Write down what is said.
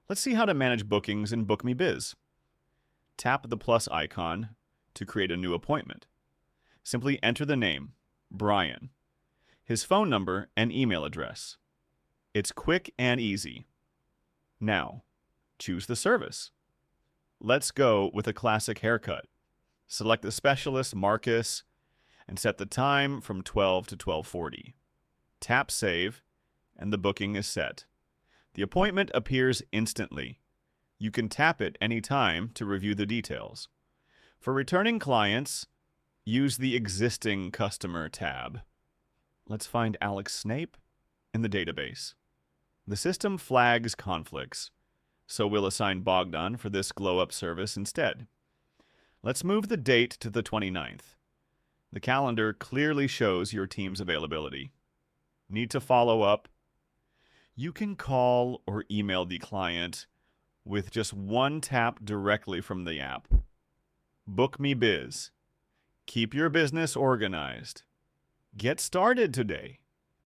Let's see how to manage bookings in Bookme Biz. Tap the plus icon to create a new appointment. Simply enter the name, Brian, his phone number, and email address. It's quick and easy. Now, choose the service. Let's go with a classic haircut. Select the specialist, Marcus, and set the time from 12 to 12:40. Tap Save, and the booking is set. The appointment appears instantly. You can tap it anytime to review the details. For returning clients, use the Existing Customer tab. Let's find Alex Snape in the database. The system flags conflicts, so we'll assign Bogdan for this glow-up service instead. Let's move the date to the 29th. The calendar clearly shows your team's availability. Need to follow up? You can call or email the client with just one tap directly from the app. Bookme Biz. Keep your business organized. Get started today.